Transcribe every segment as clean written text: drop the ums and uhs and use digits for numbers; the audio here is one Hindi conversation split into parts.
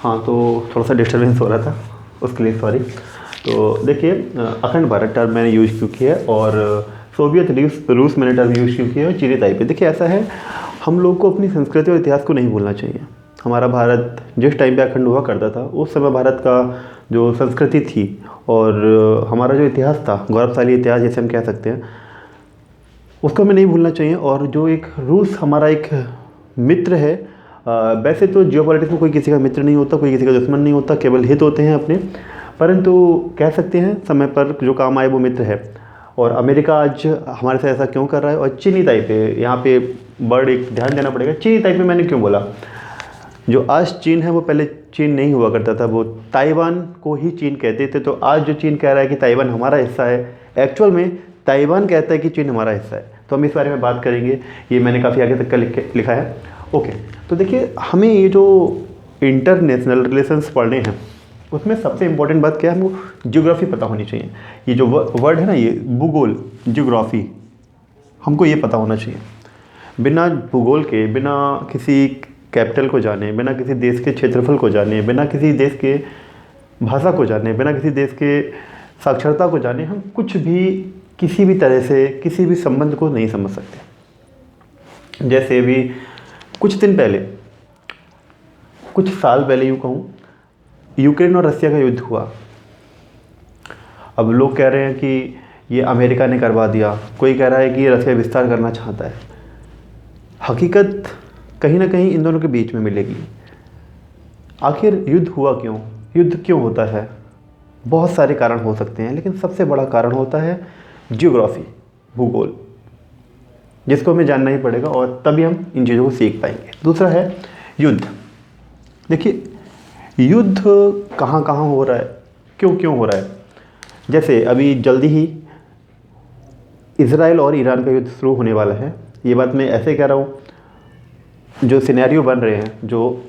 हाँ, तो थोड़ा सा डिस्टर्बेंस हो रहा था, उसके लिए सॉरी। तो देखिए, अखंड भारत टर्म मैंने यूज़ क्यों किया है, और सोवियत रूस मैंने टर्म यूज़ क्यों किया है, और चीनी ताइपे। देखिए ऐसा है, हम लोग को अपनी संस्कृति और इतिहास को नहीं भूलना चाहिए। हमारा भारत जिस टाइम पे अखंड हुआ करता था, उस समय भारत का जो संस्कृति थी और हमारा जो इतिहास था, गौरवशाली इतिहास जैसे हम कह सकते हैं, उसको हमें नहीं भूलना चाहिए। और जो एक रूस हमारा एक मित्र है, वैसे तो जियोपॉलिटिक्स में कोई किसी का मित्र नहीं होता, कोई किसी का दुश्मन नहीं होता, केवल हित होते हैं अपने, परंतु कह सकते हैं समय पर जो काम आए वो मित्र है। और अमेरिका आज हमारे साथ ऐसा क्यों कर रहा है। और चीनी ताइपे, यहाँ पे वर्ड एक ध्यान देना पड़ेगा। चीनी ताइपे मैंने क्यों बोला, जो आज चीन है वो पहले चीन नहीं हुआ करता था, वो ताइवान को ही चीन कहते थे। तो आज जो चीन कह रहा है कि ताइवान हमारा हिस्सा है, एक्चुअल में ताइवान कहता है कि चीन हमारा हिस्सा है। तो हम इस बारे में बात करेंगे, ये मैंने काफ़ी आगे तक का लिखा है। ओके, तो देखिए, हमें ये जो इंटरनेशनल रिलेशंस पढ़ने हैं, उसमें सबसे इम्पोर्टेंट बात क्या है, हमको ज्योग्राफी पता होनी चाहिए। ये जो वर्ड है ना, ये भूगोल, ज्योग्राफी, हमको ये पता होना चाहिए। बिना भूगोल के, बिना किसी कैपिटल को जाने, बिना किसी देश के क्षेत्रफल को जाने, बिना किसी देश के भाषा को जाने, बिना किसी देश के साक्षरता को जाने, हम कुछ भी किसी भी तरह से किसी भी संबंध को नहीं समझ सकते। जैसे अभी कुछ दिन पहले, कुछ साल पहले यूँ कहूँ, यूक्रेन और रसिया का युद्ध हुआ। अब लोग कह रहे हैं कि ये अमेरिका ने करवा दिया, कोई कह रहा है कि ये रसिया विस्तार करना चाहता है। हकीकत कहीं ना कहीं इन दोनों के बीच में मिलेगी। आखिर युद्ध हुआ क्यों, युद्ध क्यों होता है? बहुत सारे कारण हो सकते हैं, लेकिन सबसे बड़ा कारण होता है जियोग्राफी, भूगोल, जिसको हमें जानना ही पड़ेगा, और तभी हम इन चीज़ों को सीख पाएंगे। दूसरा है युद्ध। देखिए, युद्ध कहाँ कहाँ हो रहा है, क्यों क्यों हो रहा है। जैसे अभी जल्दी ही इज़राइल और ईरान का युद्ध शुरू होने वाला है। ये बात मैं ऐसे कह रहा हूँ, जो सिनेरियो बन रहे हैं, जो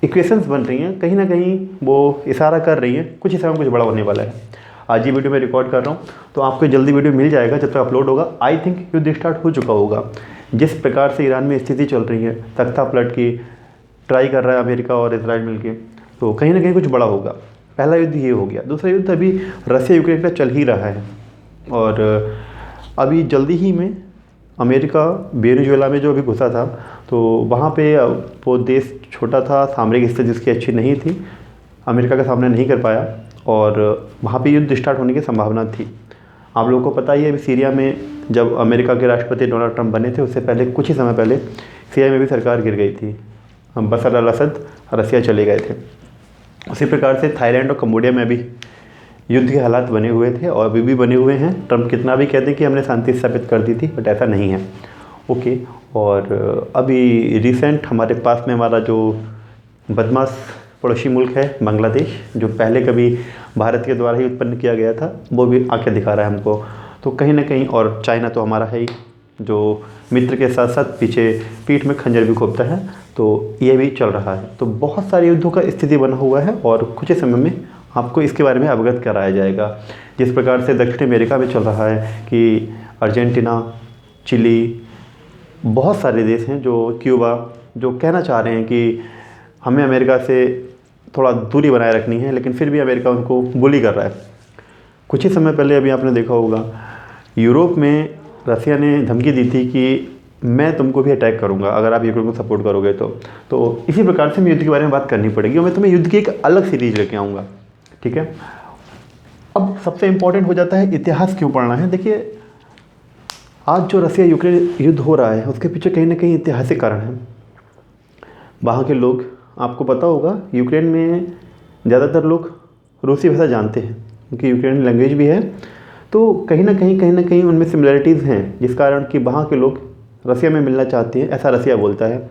इक्वेशंस बन रही हैं, कहीं ना कहीं वो इशारा कर रही हैं कुछ ही समय में कुछ बड़ा होने वाला है। आज ये वीडियो मैं रिकॉर्ड कर रहा हूँ, तो आपको जल्दी वीडियो मिल जाएगा जब तक अपलोड होगा। आई थिंक युद्ध स्टार्ट हो चुका होगा। जिस प्रकार से ईरान में स्थिति चल रही है, तख्ता पलट की ट्राई कर रहा है अमेरिका और इजराइल मिलके, तो कहीं ना कहीं कुछ बड़ा होगा। पहला युद्ध ये हो गया। दूसरा युद्ध अभी रसिया यूक्रेन का चल ही रहा है, और अभी जल्दी ही में अमेरिका वेनेजुएला में जो अभी घुसा था, तो वहाँ पे वो देश छोटा था, सामरिक स्थिति उसकी अच्छी नहीं थी, अमेरिका का सामना नहीं कर पाया, और वहाँ पे युद्ध स्टार्ट होने की संभावना थी। आप लोगों को पता ही है, अभी सीरिया में जब अमेरिका के राष्ट्रपति डोनाल्ड ट्रंप बने थे, उससे पहले कुछ ही समय पहले सीरिया में भी सरकार गिर गई थी, बशर अल असद रसिया चले गए थे। उसी प्रकार से थाईलैंड और कंबोडिया में भी युद्ध के हालात बने हुए थे, और अभी भी बने हुए हैं। ट्रंप कितना भी कहते हैं कि हमने शांति स्थापित कर दी थी, बट ऐसा नहीं है। ओके, और अभी रिसेंट हमारे पास में हमारा जो बदमाश पड़ोसी मुल्क है बांग्लादेश, जो पहले कभी भारत के द्वारा ही उत्पन्न किया गया था, वो भी आके दिखा रहा है हमको। तो कहीं ना कहीं, और चाइना तो हमारा है ही, जो मित्र के साथ साथ पीछे पीठ में खंजर भी घोंपता है, तो ये भी चल रहा है। तो बहुत सारे युद्धों का स्थिति बना हुआ है, और कुछ ही समय में आपको इसके बारे में अवगत कराया जाएगा। जिस प्रकार से दक्षिण अमेरिका में चल रहा है कि अर्जेंटीना, चिली, बहुत सारे देश हैं, जो क्यूबा, जो कहना चाह रहे हैं कि हमें अमेरिका से थोड़ा दूरी बनाए रखनी है, लेकिन फिर भी अमेरिका उनको बुली कर रहा है। कुछ ही समय पहले अभी आपने देखा होगा, यूरोप में रसिया ने धमकी दी थी कि मैं तुमको भी अटैक करूंगा अगर आप यूक्रेन को सपोर्ट करोगे तो इसी प्रकार से हमें युद्ध के बारे में बात करनी पड़ेगी, और मैं तुम्हें युद्ध की एक अलग सीरीज लेके आऊँगा। ठीक है, अब सबसे इम्पोर्टेंट हो जाता है इतिहास क्यों पढ़ना है। देखिए, आज जो रसिया यूक्रेन युद्ध हो रहा है, उसके पीछे कहीं ना कहीं ऐतिहासिक कारण है। वहाँ के लोग, आपको पता होगा, यूक्रेन में ज़्यादातर लोग रूसी भाषा जानते हैं, क्योंकि यूक्रेन लैंग्वेज भी है। तो कहीं ना कहीं उनमें सिमिलरिटीज़ हैं, जिस कारण कि वहाँ के लोग रसिया में मिलना चाहते हैं, ऐसा रसिया बोलता है।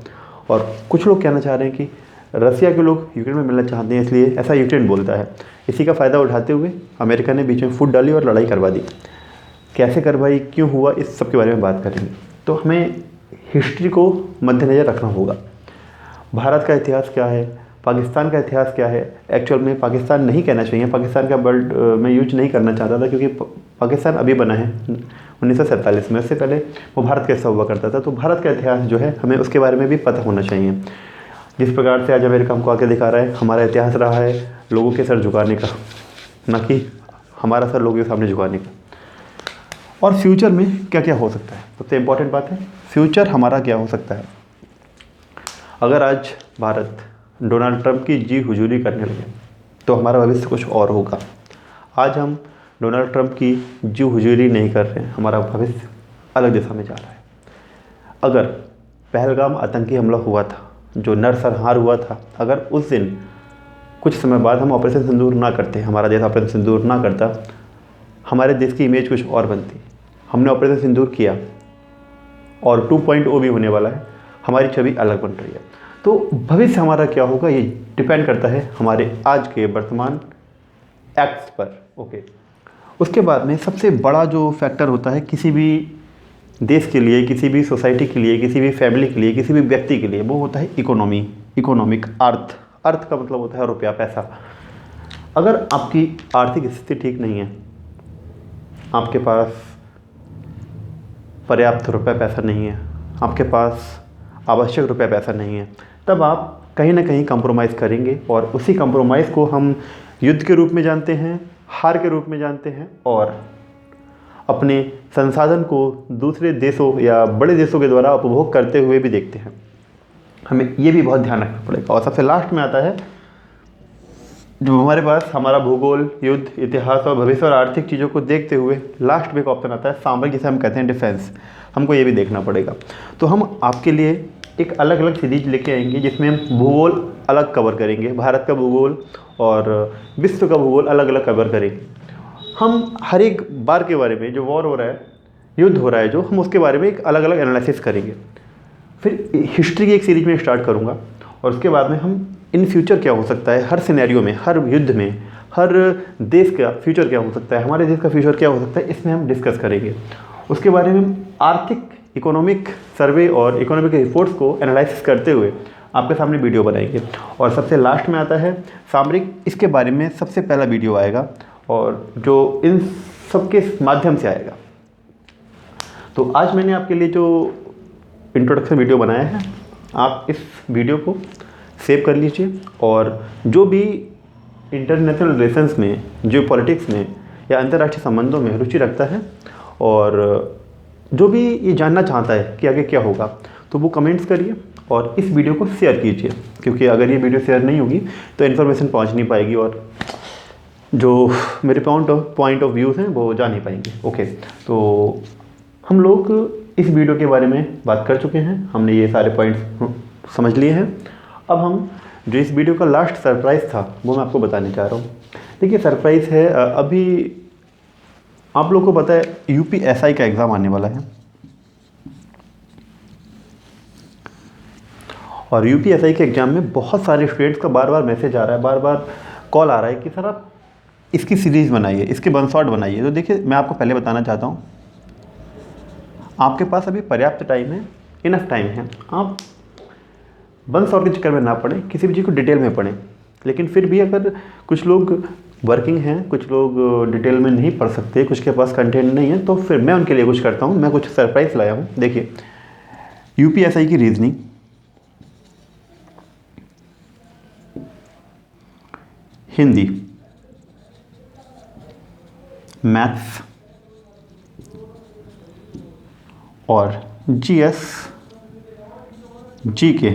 और कुछ लोग कहना चाह रहे हैं कि रसिया के लोग यूक्रेन में मिलना चाहते हैं, इसलिए ऐसा यूक्रेन बोलता है। इसी का फ़ायदा उठाते हुए अमेरिका ने बीच में फूट डाली और लड़ाई करवा दी। कैसे करवाई, क्यों हुआ, इस सब के बारे में बात करेंगे। तो हमें हिस्ट्री को मद्देनज़र रखना होगा। भारत का इतिहास क्या है, पाकिस्तान का इतिहास क्या है। एक्चुअल में पाकिस्तान नहीं कहना चाहिए, पाकिस्तान का वर्ड मैं यूज नहीं करना चाहता था, क्योंकि पाकिस्तान अभी बना है 1947 में, उससे पहले वो भारत कैसा हुआ करता था। तो भारत का इतिहास जो है, हमें उसके बारे में भी पता होना चाहिए। जिस प्रकार से आज अमेरिका हमको आके दिखा रहा है, हमारा इतिहास रहा है लोगों के सर झुकाने का, ना कि हमारा सर लोगों के सामने झुकाने का। और फ्यूचर में क्या क्या हो सकता है, सबसे इम्पॉर्टेंट बात है फ्यूचर हमारा क्या हो सकता है। अगर आज भारत डोनाल्ड ट्रंप की जी हुजूरी करने लगे तो हमारा भविष्य कुछ और होगा। आज हम डोनाल्ड ट्रंप की जी हुजूरी नहीं कर रहे हैं, हमारा भविष्य अलग दिशा में जा रहा है। अगर पहलगाम आतंकी हमला हुआ था, जो नरसंहार हुआ था, अगर उस दिन कुछ समय बाद हम ऑपरेशन सिंदूर ना करते, हमारा देश ऑपरेशन सिंदूर ना करता, हमारे देश की इमेज कुछ और बनती। हमने ऑपरेशन सिंदूर किया और 2.0 भी होने वाला है, हमारी छवि अलग बन रही है। तो भविष्य हमारा क्या होगा ये डिपेंड करता है हमारे आज के वर्तमान एक्ट्स पर। ओके, उसके बाद में सबसे बड़ा जो फैक्टर होता है किसी भी देश के लिए, किसी भी सोसाइटी के लिए, किसी भी फैमिली के लिए, किसी भी व्यक्ति के लिए, वो होता है इकोनॉमी, इकोनॉमिक, अर्थ। अर्थ का मतलब होता है रुपया, पैसा। अगर आपकी आर्थिक स्थिति ठीक नहीं है, आपके पास पर्याप्त रुपया पैसा नहीं है, आपके पास आवश्यक रुपया पैसा नहीं है, तब आप कहीं ना कहीं कंप्रोमाइज़ करेंगे। और उसी कंप्रोमाइज़ को हम युद्ध के रूप में जानते हैं, हार के रूप में जानते हैं, और अपने संसाधन को दूसरे देशों या बड़े देशों के द्वारा उपभोग करते हुए भी देखते हैं। हमें ये भी बहुत ध्यान रखना पड़ेगा। और सबसे लास्ट में आता है जो हमारे पास हमारा भूगोल, युद्ध, इतिहास और भविष्य और आर्थिक चीज़ों को देखते हुए लास्ट में एक ऑप्शन आता है सामरिक, जिसे हम कहते हैं डिफेंस। हमको ये भी देखना पड़ेगा। तो हम आपके लिए एक अलग अलग सीरीज लेके आएंगे जिसमें हम भूगोल अलग कवर करेंगे, भारत का भूगोल और विश्व का भूगोल अलग अलग कवर करेंगे। हम हर एक बार के बारे में, जो वॉर हो रहा है, युद्ध हो रहा है, जो हम उसके बारे में एक अलग अलग एनालिसिस करेंगे। फिर हिस्ट्री की एक सीरीज में स्टार्ट करूँगा और उसके बाद में हम इन फ्यूचर क्या हो सकता है, हर सिनेरियो में, हर युद्ध में, हर देश का फ्यूचर क्या हो सकता है, हमारे देश का फ्यूचर क्या हो सकता है, इसमें हम डिस्कस करेंगे। उसके बारे में हम आर्थिक, इकोनॉमिक सर्वे और इकोनॉमिक रिपोर्ट्स को एनालिसिस करते हुए आपके सामने वीडियो बनाएंगे। और सबसे लास्ट में आता है सामरिक, इसके बारे में सबसे पहला वीडियो आएगा और जो इन सब के माध्यम से आएगा। तो आज मैंने आपके लिए जो इंट्रोडक्शन वीडियो बनाया है, आप इस वीडियो को सेव कर लीजिए और जो भी इंटरनेशनल रिलेशंस में, जो पॉलिटिक्स में या अंतर्राष्ट्रीय संबंधों में रुचि रखता है और जो भी ये जानना चाहता है कि आगे क्या होगा, तो वो कमेंट्स करिए और इस वीडियो को शेयर कीजिए, क्योंकि अगर ये वीडियो शेयर नहीं होगी तो इन्फॉर्मेशन पहुंच नहीं पाएगी और जो मेरे पॉइंट ऑफ व्यूज़ हैं वो जा नहीं पाएंगे। ओके, तो हम लोग इस वीडियो के बारे में बात कर चुके हैं, हमने ये सारे पॉइंट्स समझ लिए हैं। अब हम जो इस वीडियो का लास्ट सरप्राइज़ था वो मैं आपको बताने चाह रहा हूँ। देखिए, सरप्राइज़ है, अभी आप लोगों को पता है UPSI का एग्ज़ाम आने वाला है और UPSI के एग्ज़ाम में बहुत सारे स्टूडेंट्स का बार बार मैसेज आ रहा है, बार बार कॉल आ रहा है कि सर आप इसकी सीरीज़ बनाइए, इसके वन शॉट बनाइए। तो देखिए, मैं आपको पहले बताना चाहता हूँ, आपके पास अभी पर्याप्त टाइम है, इनफ टाइम है। आप वन शॉट के चक्कर में ना पड़ें, किसी भी चीज़ को डिटेल में पढ़ें। लेकिन फिर भी अगर कुछ लोग वर्किंग हैं, कुछ लोग डिटेल में नहीं पढ़ सकते, कुछ के पास कंटेंट नहीं है, तो फिर मैं उनके लिए कुछ करता हूँ, मैं कुछ सरप्राइज़ लाया हूँ। देखिए, UPSI की रीजनिंग, हिंदी, मैथ्स और GS, GK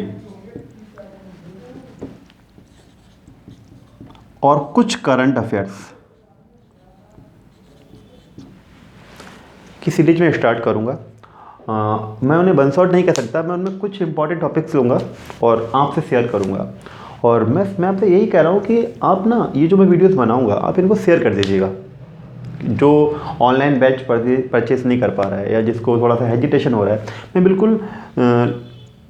और कुछ करंट अफेयर्स की सीरीज में स्टार्ट करूँगा। मैं उन्हें वन शॉट नहीं कह सकता, मैं उनमें कुछ इंपॉर्टेंट टॉपिक्स लूँगा और आपसे शेयर करूँगा। और मैं आपसे यही कह रहा हूँ कि आप ना, ये जो मैं वीडियोस बनाऊँगा आप इनको शेयर कर दीजिएगा। जो ऑनलाइन बैच परचेस नहीं कर पा रहा है या जिसको थोड़ा सा हेजिटेशन हो रहा है, मैं बिल्कुल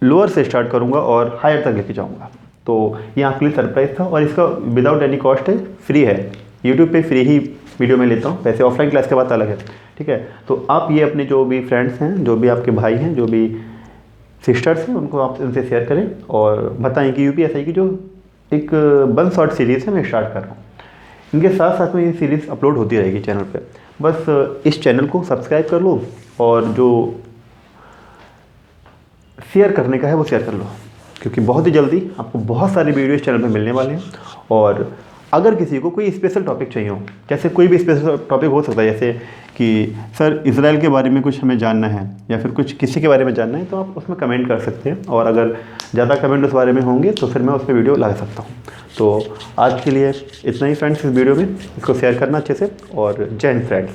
लोअर से स्टार्ट करूँगा और हायर तक लेके जाऊँगा। तो ये आपके लिए सरप्राइज़ था और इसका विदाउट एनी कॉस्ट है, फ्री है। यूट्यूब पे फ्री ही वीडियो में लेता हूँ, वैसे ऑफलाइन क्लास के बाद अलग है, ठीक है। तो आप ये अपने जो भी फ्रेंड्स हैं, जो भी आपके भाई हैं, जो भी सिस्टर्स हैं, उनको आप उनसे शेयर करें और बताएं कि UPSI की जो एक वन शॉट सीरीज़ है मैं स्टार्ट कर रहा हूँ। इनके साथ साथ में ये सीरीज़ अपलोड होती रहेगी चैनल पे। बस इस चैनल को सब्सक्राइब कर लो और जो शेयर करने का है वो शेयर कर लो। क्योंकि बहुत ही जल्दी आपको बहुत सारे वीडियो इस चैनल पर मिलने वाले हैं। और अगर किसी को कोई स्पेशल टॉपिक चाहिए हो, जैसे कोई भी स्पेशल टॉपिक हो सकता है, जैसे कि सर इजराइल के बारे में कुछ हमें जानना है या फिर कुछ किसी के बारे में जानना है, तो आप उसमें कमेंट कर सकते हैं। और अगर ज़्यादा कमेंट उस बारे में होंगे तो फिर मैं उस पर वीडियो ला सकता हूँ। तो आज के लिए इतना ही फ्रेंड्स इस वीडियो में। इसको शेयर करना अच्छे से, और जय हिंद फ्रेंड्स।